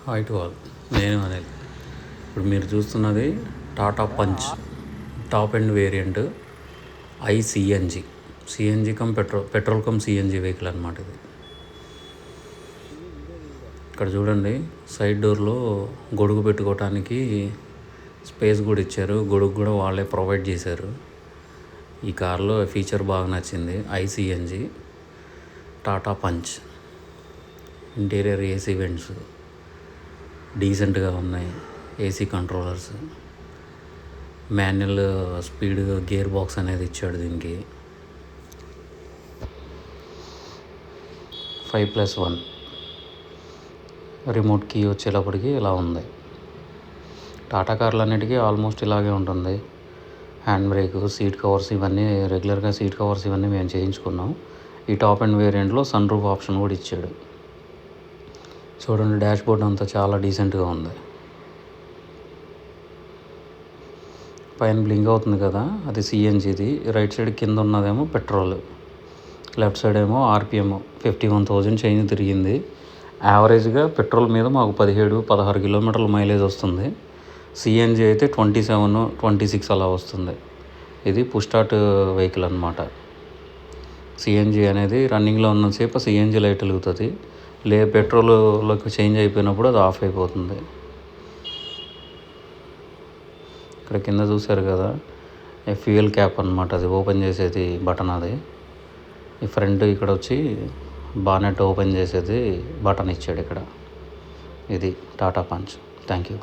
Hi to all, నేను అనిల్. ఇప్పుడు మీరు చూస్తున్నది Tata Punch top end variant ఐసిఎన్జి. CNG cum petrol cum CNG vehicle అనమాట ఇది. ఇక్కడ చూడండి, సైడ్ డోర్లో గొడుగు పెట్టుకోవటానికి స్పేస్ కూడా ఇచ్చారు. గొడుగు కూడా వాళ్ళే ప్రొవైడ్ చేశారు. ఈ కార్లో ఫీచర్ బాగా నచ్చింది. ఐసిఎన్జి Tata Punch. Interior AC vents డీసెంట్గా ఉన్నాయి. AC controllers, manual speed gear box అనేది ఇచ్చాడు దీనికి. 5+1 రిమోట్ కీ వచ్చేటప్పటికి ఇలా ఉంది. టాటా కార్లు అన్నిటికీ ఆల్మోస్ట్ ఇలాగే ఉంటుంది. హ్యాండ్ బ్రేక్, సీట్ కవర్స్ ఇవన్నీ రెగ్యులర్గా సీట్ కవర్స్ ఇవన్నీ మేము చేయించుకున్నాం. ఈ టాప్ అండ్ వేరియంట్లో సన్ రూఫ్ ఆప్షన్ కూడా ఇచ్చాడు. చూడండి, డాష్ బోర్డ్ అంతా చాలా డీసెంట్గా ఉంది. పైన బ్లింక్ అవుతుంది కదా, అది సిఎన్జిది. రైట్ సైడ్ కింద ఉన్నదేమో పెట్రోల్, లెఫ్ట్ సైడ్ ఏమో ఆర్పిఎం 51,000 చేంజ్ తిరిగింది. యావరేజ్గా పెట్రోల్ మీద మాకు 17-16 కిలోమీటర్ల మైలేజ్ వస్తుంది. సిఎన్జి అయితే 27-26 అలా వస్తుంది. ఇది పుష్ స్టార్ట్ వెహికల్ అనమాట. సిఎన్జి అనేది రన్నింగ్లో ఉన్నంతసేపు సిఎన్జి లైట్ వెలుగుతుంది. పెట్రోల్లోకి చేంజ్ అయిపోయినప్పుడు అది ఆఫ్ అయిపోతుంది. ఇక్కడ కింద చూశారు కదా, ఫ్యూయల్ క్యాప్ అనమాట. అది ఓపెన్ చేసేది బటన్. అది ఈ ఫ్రంట్ ఇక్కడ వచ్చి బానెట్ ఓపెన్ చేసేది బటన్ ఇచ్చాడు ఇక్కడ. ఇది టాటా పంచ్. Thank you.